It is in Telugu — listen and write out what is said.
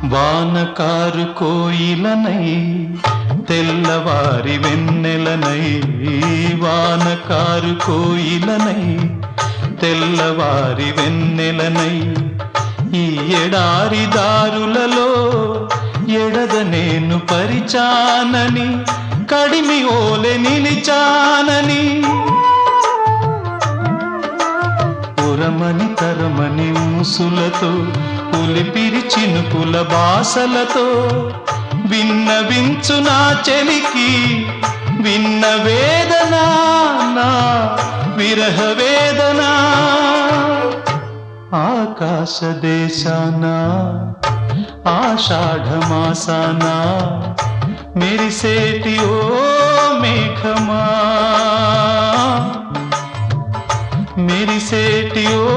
వానకారు కోయిలనై తెల్లవారి వెన్నెలనై, వానకారు కోయిలనై తెల్లవారి వెన్నెలనై, ఈ ఎడారి దారులలో ఎడద నేను పరిచానని, కడిమి ఓలె నిలిచానని, ఉరమని తరమని ఊసులతో ఉలిపిరి చినుకుల బాసలతో విన్నవించు నా చెలికి విన్న వేదన, నా విరహ వేదన. ఆకాశ దేశాన ఆషాఢమాసాన మెరిసేటి ఓ మేఘమా, మెరిసేటి ఓ